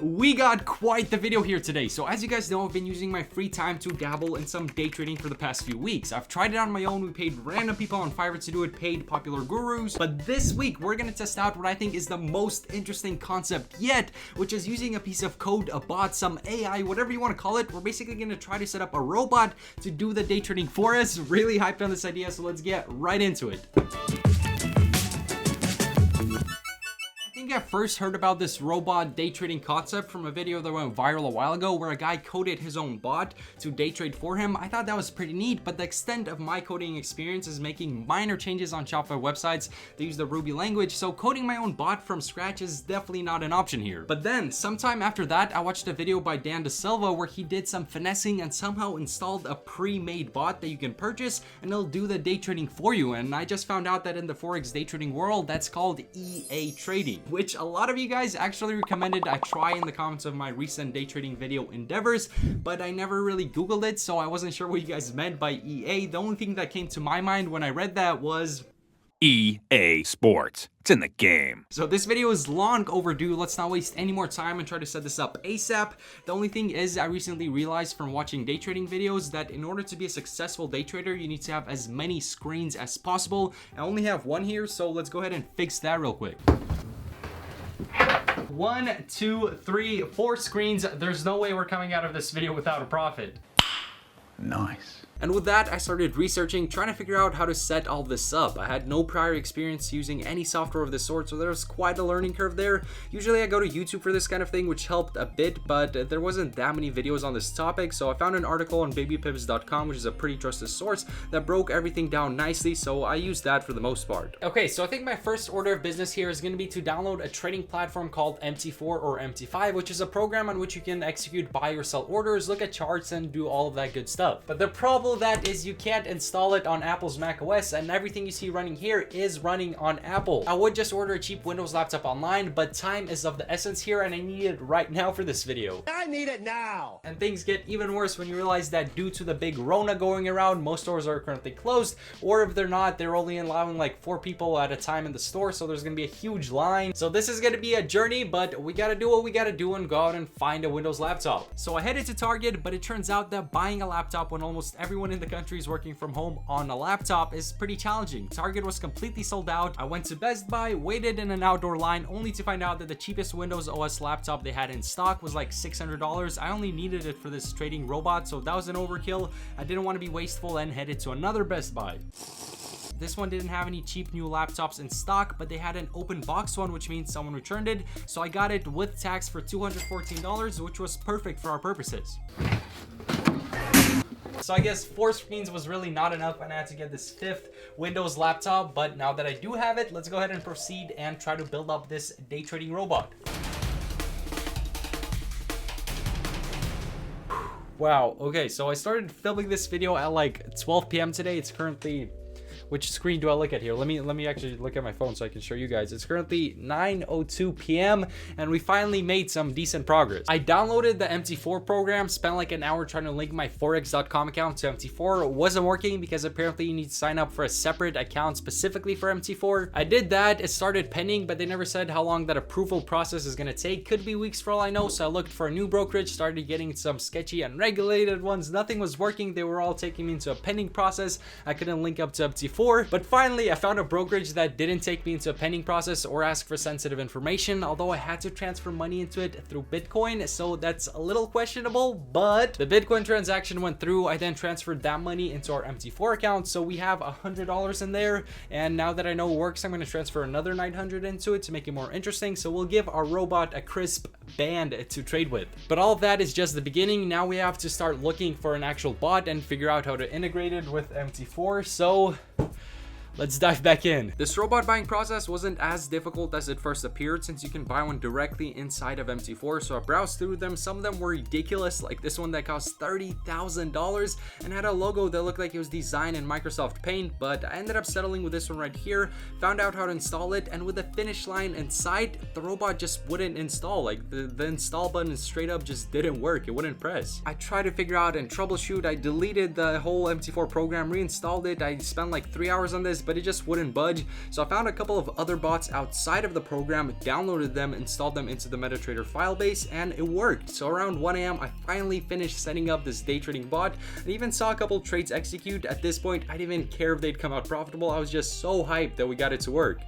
We got quite the video here today. So as you guys know, I've been using my free time to dabble in some day trading for the past few weeks. I've tried it on my own. We paid random people on Fiverr to do it, paid popular gurus. But this week, we're gonna test out what I think is the most interesting concept yet, which is using a piece of code, a bot, some AI, whatever you want to call it. We're basically gonna try to set up a robot to do the day trading for us. Really hyped on this idea, so let's get right into it. I first heard about this robot day trading concept from a video that went viral a while ago where a guy coded his own bot to day trade for him. I thought that was pretty neat, but the extent of my coding experience is making minor changes on Shopify websites that use the Ruby language, so coding my own bot from scratch is definitely not an option here. But then, sometime after that, I watched a video by Dan DeSilva where he did some finessing and somehow installed a pre-made bot that you can purchase and it'll do the day trading for you. And I just found out that in the Forex day trading world, that's called EA trading, which a lot of you guys actually recommended I try in the comments of my recent day trading video endeavors, but I never really Googled it, so I wasn't sure what you guys meant by EA. The only thing that came to my mind when I read that was EA Sports. It's in the game. So this video is long overdue. Let's not waste any more time and try to set this up ASAP. The only thing is I recently realized from watching day trading videos that in order to be a successful day trader, you need to have as many screens as possible. I only have one here, so let's go ahead and fix that real quick. 1, 2, 3, 4 screens. There's no way we're coming out of this video without a profit. Nice. And with that, I started researching, trying to figure out how to set all this up. I had no prior experience using any software of this sort, so there was quite a learning curve there. Usually I go to YouTube for this kind of thing, which helped a bit, but there wasn't that many videos on this topic, so I found an article on babypips.com, which is a pretty trusted source, that broke everything down nicely, so I used that for the most part. Okay, so I think my first order of business here is going to be to download a trading platform called MT4 or MT5, which is a program on which you can execute buy or sell orders, look at charts, and do all of that good stuff. But the problem that is you can't install it on Apple's Mac OS, and everything you see running here is running on Apple. I would just order a cheap Windows laptop online, but time is of the essence here and I need it right now for this video. I need it now! And things get even worse when you realize that due to the big Rona going around, most stores are currently closed, or if they're not, they're only allowing like 4 people at a time in the store, so there's gonna be a huge line. So this is gonna be a journey, but we gotta do what we gotta do and go out and find a Windows laptop. So I headed to Target, but it turns out that buying a laptop when almost everyone in the country is working from home on a laptop is pretty challenging. Target was completely sold out. I went to Best Buy, waited in an outdoor line, only to find out that the cheapest Windows OS laptop they had in stock was like $600. I only needed it for this trading robot, so that was an overkill. I didn't want to be wasteful and headed to another Best Buy. This one didn't have any cheap new laptops in stock, but they had an open box one, which means someone returned it. So I got it with tax for $214, which was perfect for our purposes. So I guess 4 screens was really not enough and I had to get this 5th Windows laptop, but now that I do have it, let's go ahead and proceed and try to build up this day trading robot. Wow, okay, so I started filming this video at like 12 p.m. today. It's currently... Which screen do I look at here? Let me actually look at my phone so I can show you guys. It's currently 9:02 p.m. and we finally made some decent progress. I downloaded the MT4 program, spent like an hour trying to link my Forex.com account to MT4. It wasn't working because apparently you need to sign up for a separate account specifically for MT4. I did that, it started pending, but they never said how long that approval process is gonna take. Could be weeks for all I know, so I looked for a new brokerage, started getting some sketchy unregulated ones. Nothing was working, they were all taking me into a pending process. I couldn't link up to MT4. But finally I found a brokerage that didn't take me into a pending process or ask for sensitive information, although I had to transfer money into it through Bitcoin, so that's a little questionable, but the Bitcoin transaction went through. I then transferred that money into our MT4 account, so we have $100 in there, and now that I know it works, I'm going to transfer another 900 into it to make it more interesting, so we'll give our robot a crisp band to trade with. But all of that is just the beginning. Now we have to start looking for an actual bot and figure out how to integrate it with MT4, so let's dive back in. This robot buying process wasn't as difficult as it first appeared, since you can buy one directly inside of MT4. So I browsed through them. Some of them were ridiculous, like this one that cost $30,000 and had a logo that looked like it was designed in Microsoft Paint, but I ended up settling with this one right here, found out how to install it, and with the finish line in sight, the robot just wouldn't install. Like the install button straight up just didn't work. It wouldn't press. I tried to figure out and troubleshoot. I deleted the whole MT4 program, reinstalled it. I spent like 3 hours on this, but it just wouldn't budge. So I found a couple of other bots outside of the program, downloaded them, installed them into the MetaTrader file base, and it worked. So around 1 a.m. I finally finished setting up this day trading bot and even saw a couple trades execute. At this point, I didn't even care if they'd come out profitable. I was just so hyped that we got it to work.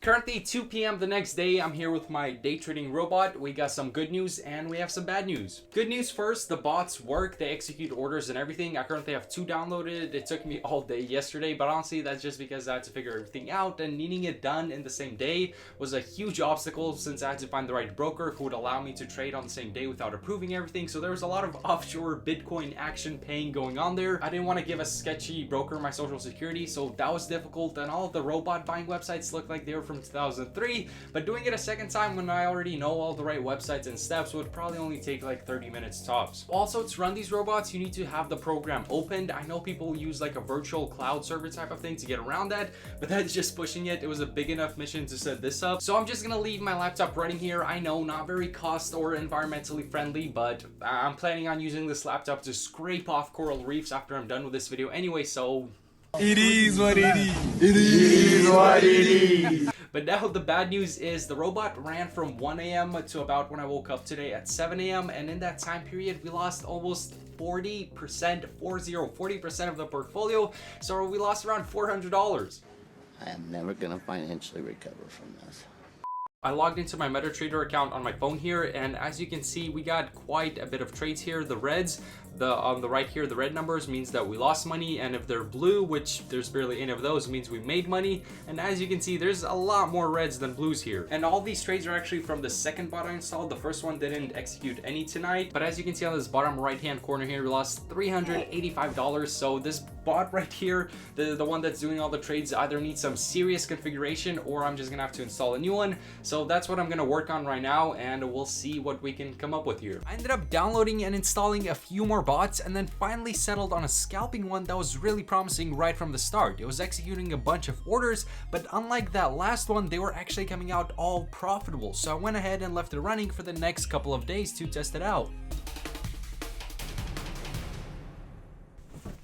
Currently 2 p.m. the next day, I'm here with my day trading robot. We got some good news and we have some bad news. Good news first, the bots work, they execute orders and everything. I currently have 2 downloaded. It took me all day yesterday, but honestly, that's just because I had to figure everything out, and needing it done in the same day was a huge obstacle since I had to find the right broker who would allow me to trade on the same day without approving everything. So there was a lot of offshore Bitcoin action paying going on there. I didn't want to give a sketchy broker my social security, so that was difficult, and all of the robot buying websites looked like they were from 2003, but doing it a second time when I already know all the right websites and steps would probably only take like 30 minutes tops. Also, to run these robots, you need to have the program opened. I know people use like a virtual cloud server type of thing to get around that, but that's just pushing it. It was a big enough mission to set this up. So I'm just gonna leave my laptop running here. I know, not very cost or environmentally friendly, but I'm planning on using this laptop to scrape off coral reefs after I'm done with this video anyway, so it is what it is. It is what it is. But now the bad news is the robot ran from 1 a.m. to about when I woke up today at 7 a.m. And in that time period, we lost almost 40% of the portfolio. So we lost around $400. I am never gonna financially recover from this. I logged into my MetaTrader account on my phone here, and as you can see, we got quite a bit of trades here. The reds, on the right here, the red numbers means that we lost money, and if they're blue, which there's barely any of those, means we made money. And as you can see, there's a lot more reds than blues here. And all these trades are actually from the second bot I installed. The first one didn't execute any tonight, but as you can see on this bottom right hand corner here, we lost $385. So this bot right here, the one that's doing all the trades, either needs some serious configuration or I'm just gonna have to install a new one. So that's what I'm gonna work on right now, and we'll see what we can come up with here. I ended up downloading and installing a few more bots, and then finally settled on a scalping one that was really promising right from the start. It was executing a bunch of orders, but unlike that last one, they were actually coming out all profitable. So I went ahead and left it running for the next couple of days to test it out.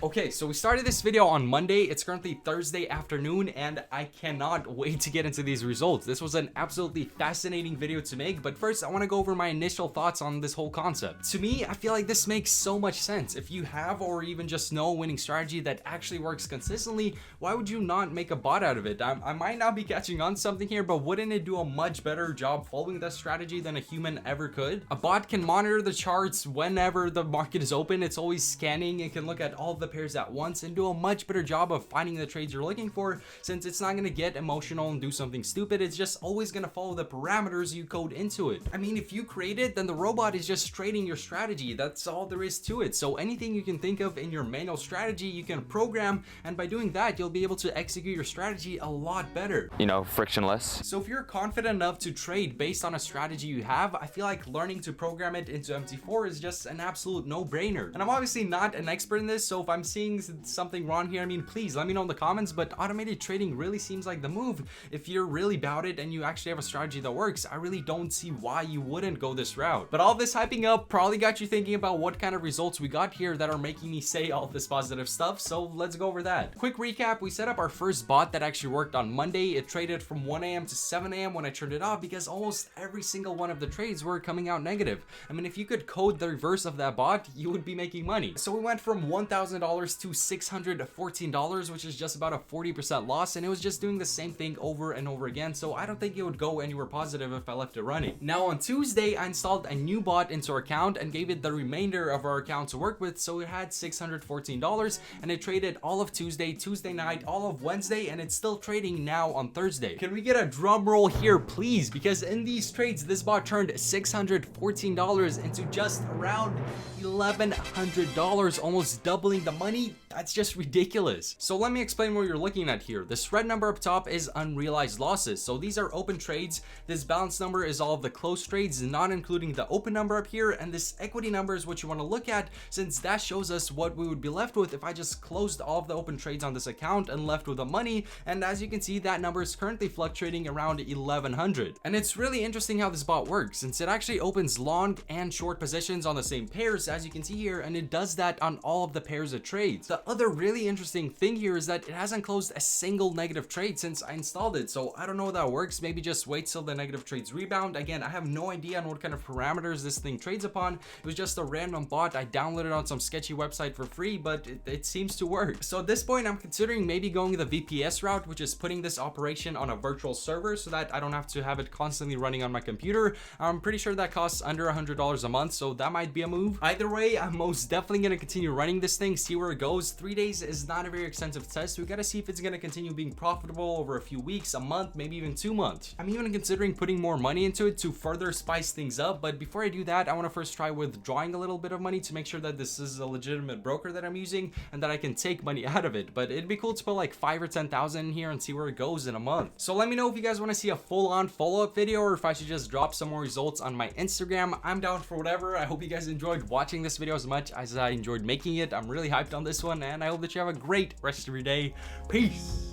Okay, so we started this video on Monday. It's currently Thursday afternoon, and I cannot wait to get into these results. This was an absolutely fascinating video to make, but first I want to go over my initial thoughts on this whole concept. To me, I feel like this makes so much sense. If you have or even just know a winning strategy that actually works consistently, why would you not make a bot out of it? I might not be catching on something here, but wouldn't it do a much better job following that strategy than a human ever could? A bot can monitor the charts whenever the market is open. It's always scanning and can look at all the pairs at once and do a much better job of finding the trades you're looking for, since it's not going to get emotional and do something stupid. It's just always going to follow the parameters you code into it. I mean, if you create it, then the robot is just trading your strategy. That's all there is to it. So anything you can think of in your manual strategy, you can program, and by doing that, you'll be able to execute your strategy a lot better. You know, frictionless. So if you're confident enough to trade based on a strategy you have, I feel like learning to program it into MT4 is just an absolute no-brainer. And I'm obviously not an expert in this, so if I'm seeing something wrong here, I mean, please let me know in the comments, but automated trading really seems like the move. If you're really about it and you actually have a strategy that works, I really don't see why you wouldn't go this route. But all this hyping up probably got you thinking about what kind of results we got here that are making me say all this positive stuff, so let's go over that. Quick recap, we set up our first bot that actually worked on Monday. It traded from 1 a.m. to 7 a.m. when I turned it off because almost every single one of the trades were coming out negative. I mean, if you could code the reverse of that bot, you would be making money. So we went from $1,000 to $614, which is just about a 40% loss, and it was just doing the same thing over and over again, so I don't think it would go anywhere positive if I left it running. Now on Tuesday, I installed a new bot into our account and gave it the remainder of our account to work with, so it had $614, and it traded all of Tuesday, Tuesday night, all of Wednesday, and it's still trading now on Thursday. Can we get a drum roll here, please? Because in these trades, this bot turned $614 into just around $1,100, almost doubling the money. That's just ridiculous. So let me explain what you're looking at here. This red number up top is unrealized losses. So these are open trades. This balance number is all of the closed trades, not including the open number up here. And this equity number is what you want to look at, since that shows us what we would be left with if I just closed all of the open trades on this account and left with the money. And as you can see, that number is currently fluctuating around 1,100. And it's really interesting how this bot works, since it actually opens long and short positions on the same pairs, as you can see here, and it does that on all of the pairs it trades. The the other really interesting thing here is that it hasn't closed a single negative trade since I installed it. So I don't know how that works. Maybe just wait till the negative trades rebound. Again, I have no idea on what kind of parameters this thing trades upon. It was just a random bot I downloaded on some sketchy website for free, but it seems to work. So at this point, I'm considering maybe going the VPS route, which is putting this operation on a virtual server so that I don't have to have it constantly running on my computer. I'm pretty sure that costs under $100 a month, so that might be a move. Either way, I'm most definitely going to continue running this thing, see where it goes. 3 days is not a very extensive test. We got to see if it's going to continue being profitable over a few weeks, a month, maybe even 2 months. I'm even considering putting more money into it to further spice things up, but before I do that, I want to first try withdrawing a little bit of money to make sure that this is a legitimate broker that I'm using and that I can take money out of it. But it'd be cool to put like 5 or 10,000 in here and see where it goes in a month. So let me know if you guys want to see a full-on follow-up video or if I should just drop some more results on my Instagram. I'm down for whatever. I hope you guys enjoyed watching this video as much as I enjoyed making it. I'm really hyped on this one, and I hope that you have a great rest of your day. Peace.